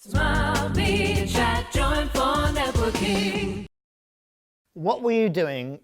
Smile, me, chat, join for networking. What were you doing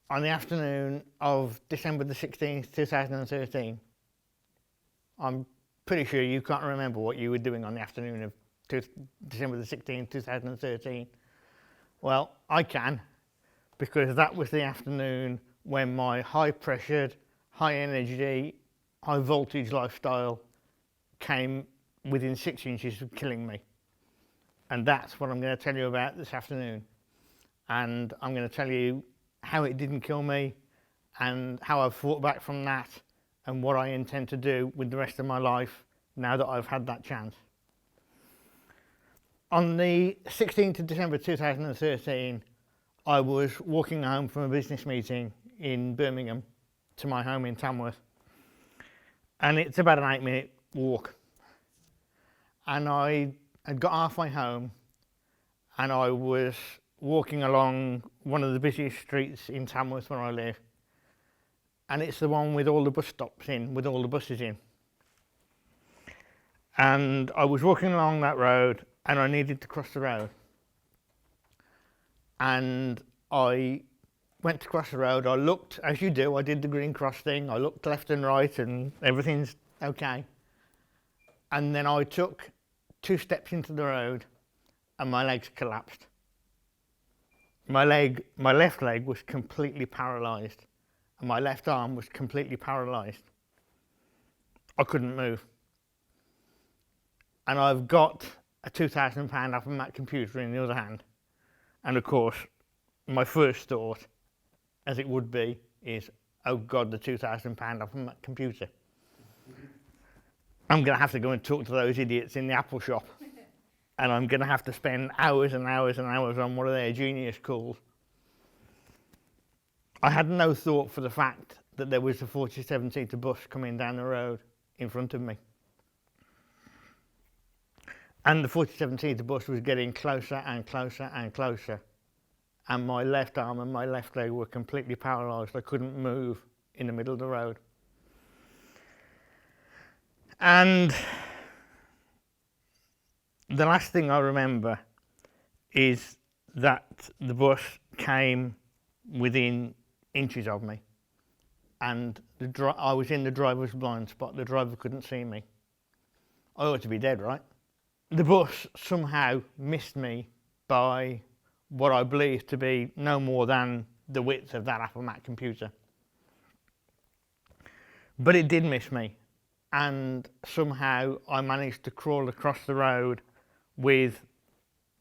on the afternoon of December the 16th, 2013? I'm pretty sure you can't remember what you were doing on the afternoon of December the 16th, 2013. Well, I can, because that was the afternoon when my high-pressured, high-energy, high-voltage lifestyle came within 6 inches of killing me. And that's what I'm going to tell you about this afternoon. And I'm going to tell you how it didn't kill me and how I've fought back from that and what I intend to do with the rest of my life now that I've had that chance. On the 16th of December 2013, I was walking home from a business meeting in Birmingham to my home in Tamworth, and it's about an 8-minute walk. And I had got halfway home and I was walking along one of the busiest streets in Tamworth where I live, and it's the one with all the bus stops in, with all the buses in. And I was walking along that road and I needed to cross the road. And I went to cross the road, I looked, as you do, I did the green cross thing, I looked left and right and everything's okay. And then I took 2 steps into the road and my legs collapsed. My left leg was completely paralysed and my left arm was completely paralysed. I couldn't move. And I've got a £2,000 Apple Mac computer in the other hand. And of course, my first thought, as it would be, is, oh God, the £2,000 Apple Mac computer. I'm going to have to go and talk to those idiots in the Apple shop. And I'm going to have to spend hours and hours and hours on one of their genius calls. I had no thought for the fact that there was a 47-seater bus coming down the road in front of me. And the 47-seater bus was getting closer and closer and closer. And my left arm and my left leg were completely paralysed. I couldn't move in the middle of the road. And the last thing I remember is that the bus came within inches of me. And I was in the driver's blind spot. The driver couldn't see me. I ought to be dead, right? The bus somehow missed me by what I believe to be no more than the width of that Apple Mac computer. But it did miss me, and somehow I managed to crawl across the road with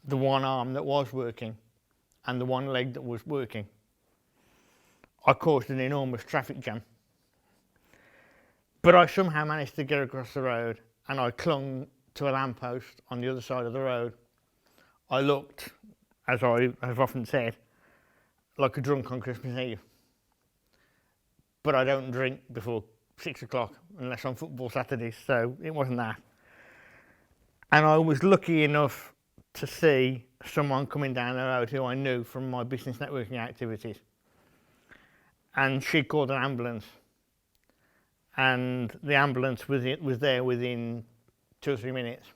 the one arm that was working and the one leg that was working. I caused an enormous traffic jam. But I somehow managed to get across the road and I clung to a lamppost on the other side of the road. I looked, as I have often said, like a drunk on Christmas Eve. But I don't drink before 6 o'clock unless on football Saturdays, so it wasn't that. And I was lucky enough to see someone coming down the road who I knew from my business networking activities. And she called an ambulance. And the ambulance was there within 2 or 3 minutes.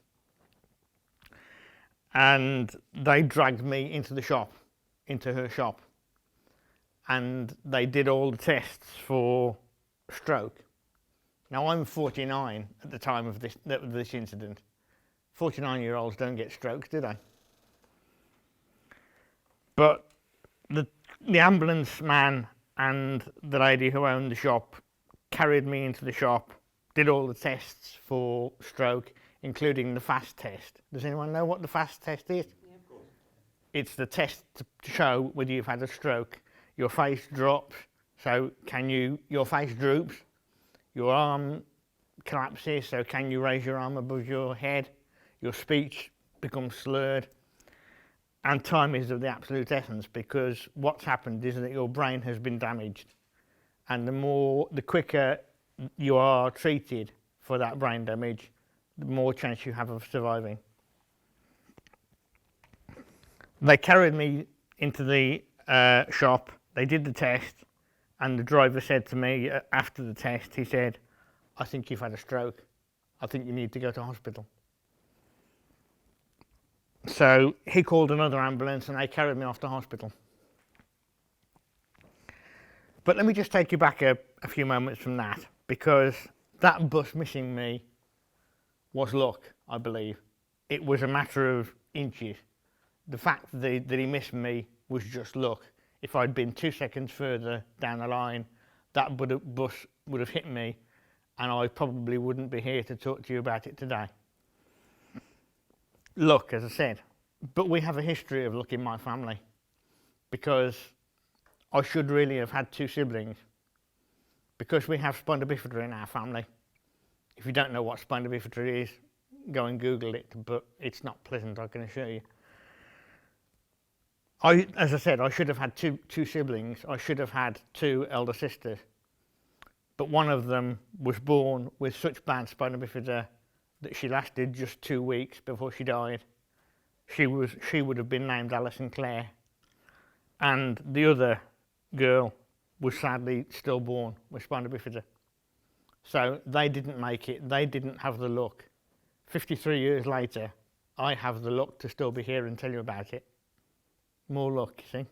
And they dragged me into the shop, into her shop. And they did all the tests for stroke. Now I'm 49 at the time of this incident. 49-year-olds don't get strokes, do they? But the ambulance man and the lady who owned the shop carried me into the shop, did all the tests for stroke, including the FAST test. Does anyone know what the FAST test is? Yeah, of course. It's the test to show whether you've had a stroke. Your face drops, so your face droops, your arm collapses, so can you raise your arm above your head? Your speech becomes slurred, and time is of the absolute essence, because what's happened is that your brain has been damaged, and the quicker you are treated for that brain damage, the more chance you have of surviving. They carried me into the shop, they did the test, and the driver said to me after the test, he said, "I think you've had a stroke. I think you need to go to hospital." So he called another ambulance and they carried me off to hospital. But let me just take you back a few moments from that, because that bus missing me was luck, I believe. It was a matter of inches. The fact that he missed me was just luck. If I'd been 2 seconds further down the line, that bus would have hit me, and I probably wouldn't be here to talk to you about it today. Luck, as I said. But we have a history of luck in my family, because I should really have had 2 siblings. Because we have spina bifida in our family. If you don't know what spina bifida is, go and Google it, but it's not pleasant, I can assure you. As I said, I should have had two siblings. I should have had 2 elder sisters. But one of them was born with such bad spina bifida that she lasted just 2 weeks before she died. She would have been named Alison Clare. And the other girl was sadly stillborn with spina bifida. So they didn't make it. They didn't have the luck. 53 years later, I have the luck to still be here and tell you about it. More luck, you see.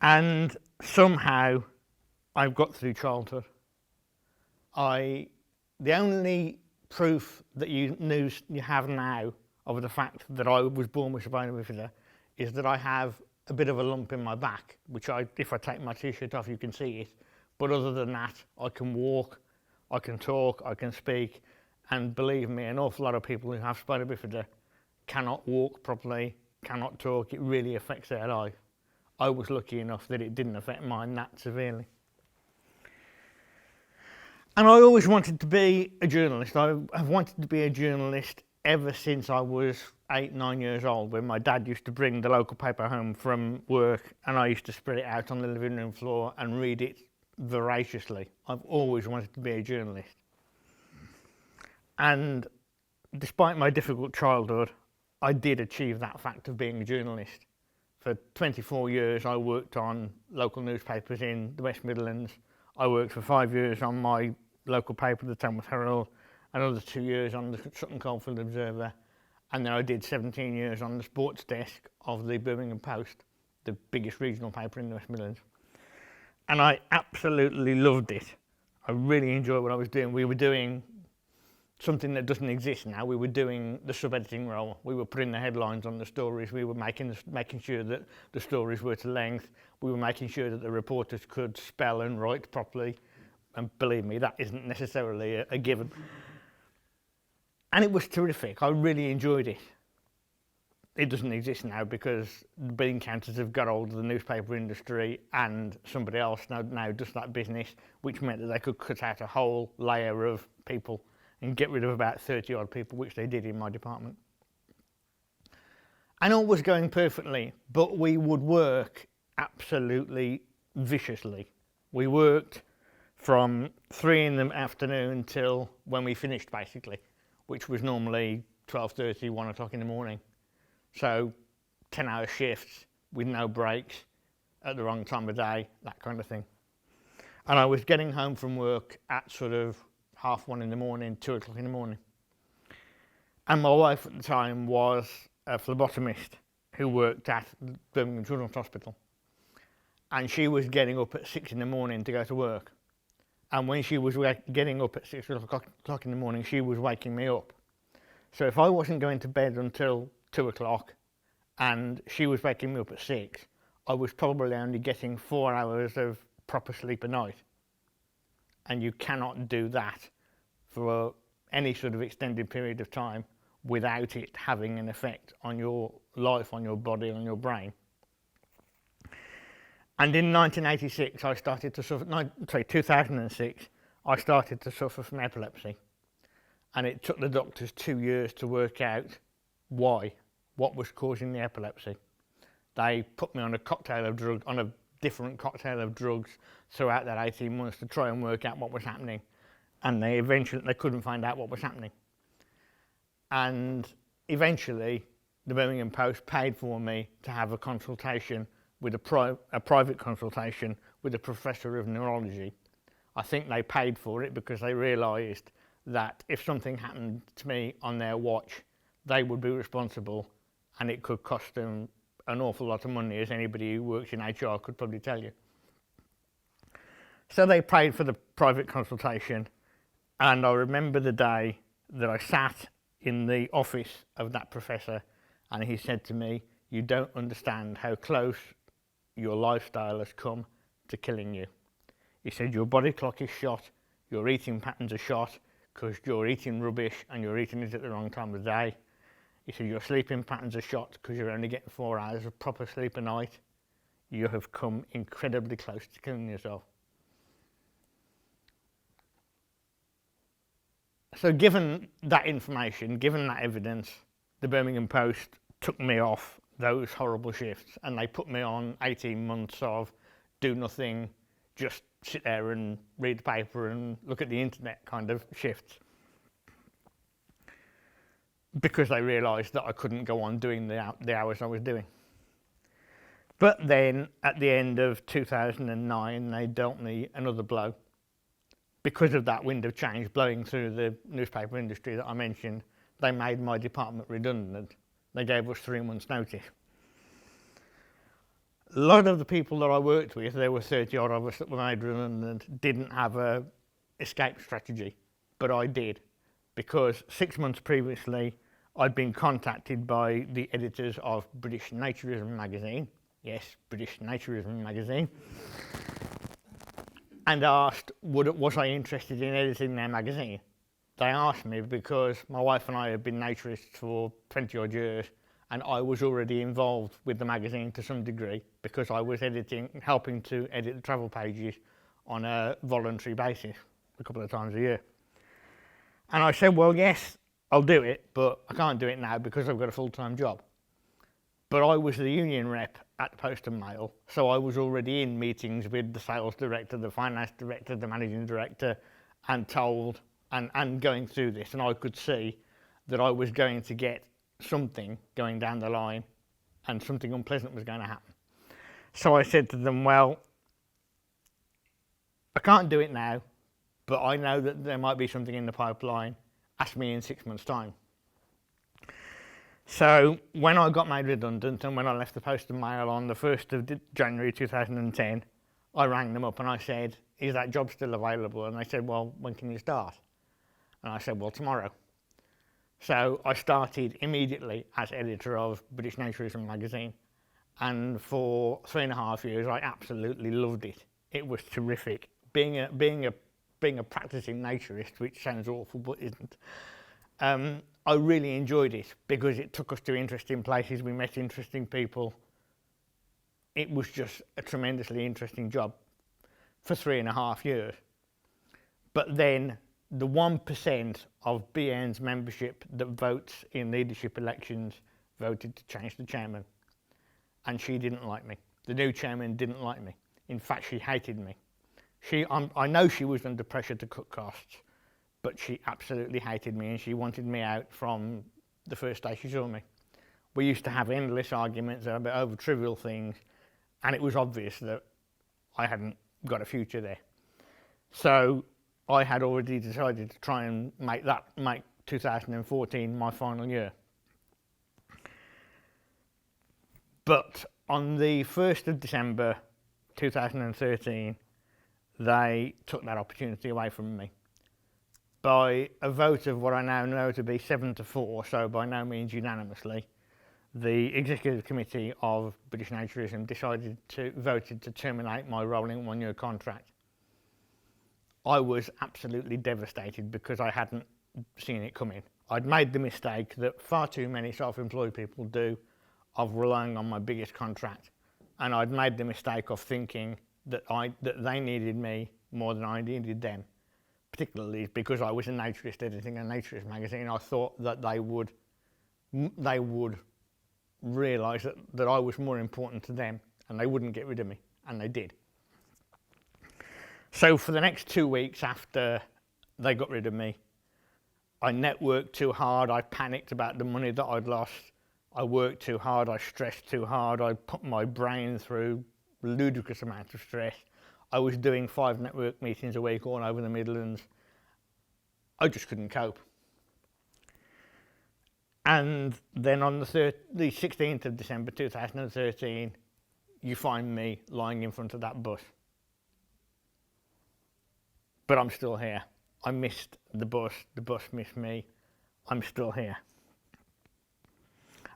And somehow I've got through childhood. The only proof that you have now of the fact that I was born with spina bifida is that I have a bit of a lump in my back, which if I take my t-shirt off you can see it. But other than that, I can walk, I can talk, I can speak, and believe me, an awful lot of people who have spina bifida cannot walk properly, cannot talk. It really affects their life. I was lucky enough that it didn't affect mine that severely. And I always wanted to be a journalist. I've wanted to be a journalist ever since I was 8, 9 years old, when my dad used to bring the local paper home from work and I used to spread it out on the living room floor and read it voraciously. I've always wanted to be a journalist. And despite my difficult childhood, I did achieve that fact of being a journalist. For 24 years I worked on local newspapers in the West Midlands. I worked for 5 years on my local paper, the Tamworth Herald, another 2 years on the Sutton Coldfield Observer, and then I did 17 years on the sports desk of the Birmingham Post, the biggest regional paper in the West Midlands. And I absolutely loved it. I really enjoyed what I was doing. We were doing something that doesn't exist now. We were doing the sub-editing role. We were putting the headlines on the stories. We were making sure that the stories were to length. We were making sure that the reporters could spell and write properly. And believe me, that isn't necessarily a given. And it was terrific. I really enjoyed it. It doesn't exist now because the bean counters have got hold of the newspaper industry and somebody else now does that business, which meant that they could cut out a whole layer of people and get rid of about 30 odd people, which they did in my department. And all was going perfectly, but we would work absolutely viciously. We worked from 3 in the afternoon till when we finished, basically, which was normally 12:30, 1 o'clock in the morning. So 10-hour shifts with no breaks at the wrong time of day, that kind of thing. And I was getting home from work at sort of 1:30 in the morning, 2 o'clock in the morning. And my wife at the time was a phlebotomist who worked at Birmingham Children's Hospital. And she was getting up at 6 in the morning to go to work. And when she was getting up at 6 o'clock in the morning, she was waking me up. So if I wasn't going to bed until 2 o'clock and she was waking me up at 6, I was probably only getting 4 hours of proper sleep a night. And you cannot do that for any sort of extended period of time without it having an effect on your life, on your body, on your brain. And in 1986, I started to suffer, 2006, I started to suffer from epilepsy. And it took the doctors 2 years to work out what was causing the epilepsy. They put me on a different cocktail of drugs throughout that 18 months to try and work out what was happening. And they couldn't find out what was happening. And eventually, the Birmingham Post paid for me to have a consultation with a private consultation with a professor of neurology. I think they paid for it because they realised that if something happened to me on their watch, they would be responsible, and it could cost them an awful lot of money, as anybody who works in HR could probably tell you. So they paid for the private consultation, and I remember the day that I sat in the office of that professor, and he said to me, "You don't understand how close your lifestyle has come to killing you." He said, "Your body clock is shot, your eating patterns are shot because you're eating rubbish and you're eating it at the wrong time of day." He said, "Your sleeping patterns are shot because you're only getting 4 hours of proper sleep a night. You have come incredibly close to killing yourself." So given that information, given that evidence, the Birmingham Post took me off those horrible shifts, and they put me on 18 months of do nothing, just sit there and read the paper and look at the internet kind of shifts, because they realised that I couldn't go on doing the hours I was doing. But then at the end of 2009, they dealt me another blow. Because of that wind of change blowing through the newspaper industry that I mentioned, they made my department redundant. They gave us 3 months' notice. A lot of the people that I worked with, there were 30 odd of us that were made redundant, didn't have a escape strategy, but I did, because 6 months previously I'd been contacted by the editors of British Naturism magazine, yes, British Naturism magazine, and asked was I interested in editing their magazine. They asked me because my wife and I had been naturists for 20 odd years, and I was already involved with the magazine to some degree because I was helping to edit the travel pages on a voluntary basis a couple of times a year. And I said, well, yes, I'll do it, but I can't do it now because I've got a full-time job. But I was the union rep at the Post and Mail, so I was already in meetings with the sales director, the finance director, the managing director, and told and going through this, and I could see that I was going to get something going down the line and something unpleasant was going to happen. So I said to them, well, I can't do it now, but I know that there might be something in the pipeline. Ask me in 6 months' time. So when I got made redundant and when I left the Post and Mail on the 1st of January 2010, I rang them up and I said, is that job still available? And they said, well, when can you start? And I said, well, tomorrow. So I started immediately as editor of British Naturism magazine, and for 3.5 years I absolutely loved it. It was terrific. Being a practicing naturist, which sounds awful but isn't, I really enjoyed it because it took us to interesting places, we met interesting people. It was just a tremendously interesting job for 3.5 years. But then the 1% of BN's membership that votes in leadership elections voted to change the chairman. And she didn't like me. The new chairman didn't like me. In fact, she hated me. I know she was under pressure to cut costs, but she absolutely hated me and she wanted me out from the first day she saw me. We used to have endless arguments over trivial things, and it was obvious that I hadn't got a future there. So I had already decided to try and make 2014 my final year. But on the 1st of December 2013, they took that opportunity away from me. By a vote of what I now know to be 7-4, so by no means unanimously, the Executive Committee of British Naturism voted to terminate my rolling 1-year contract. I was absolutely devastated because I hadn't seen it coming. I'd made the mistake that far too many self-employed people do of relying on my biggest contract, and I'd made the mistake of thinking that they needed me more than I needed them, particularly because I was a naturist editing a naturist magazine. I thought that they would realise that I was more important to them and they wouldn't get rid of me, and they did. So for the next 2 weeks after they got rid of me, I networked too hard, I panicked about the money that I'd lost, I worked too hard, I stressed too hard, I put my brain through ludicrous amounts of stress. I was doing 5 network meetings a week all over the Midlands. I just couldn't cope. And then on the 16th of December 2013, you find me lying in front of that bus. But I'm still here. I missed the bus missed me. I'm still here.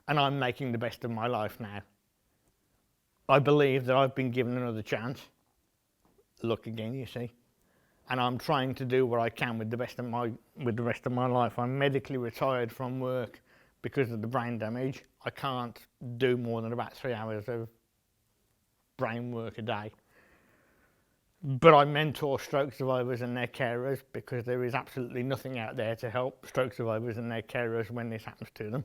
And I'm making the best of my life now. I believe that I've been given another chance. Look again, you see. And I'm trying to do what I can with the rest of my life. I'm medically retired from work because of the brain damage. I can't do more than about 3 hours of brain work a day. But I mentor stroke survivors and their carers because there is absolutely nothing out there to help stroke survivors and their carers when this happens to them.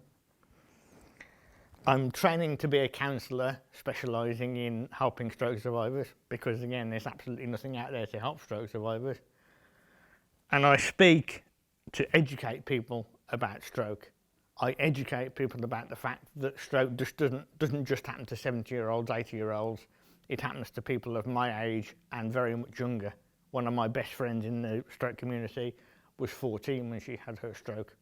I'm training to be a counsellor specialising in helping stroke survivors because, again, there's absolutely nothing out there to help stroke survivors. And I speak to educate people about stroke. I educate people about the fact that stroke just doesn't just happen to 70-year-olds, 80-year-olds. It happens to people of my age and very much younger. One of my best friends in the stroke community was 14 when she had her stroke.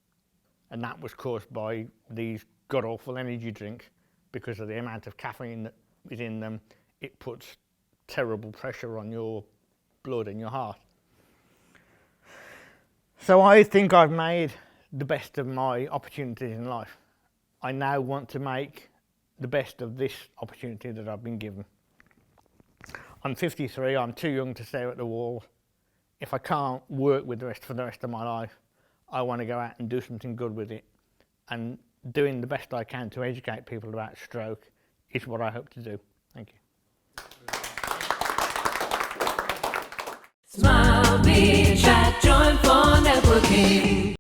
And that was caused by these god-awful energy drinks. Because of the amount of caffeine that is in them, it puts terrible pressure on your blood and your heart. So I think I've made the best of my opportunities in life. I now want to make the best of this opportunity that I've been given. I'm 53, I'm too young to stare at the wall. If I can't work with for the rest of my life, I want to go out and do something good with it. And doing the best I can to educate people about stroke is what I hope to do. Thank you. Smile, be chat, join for networking.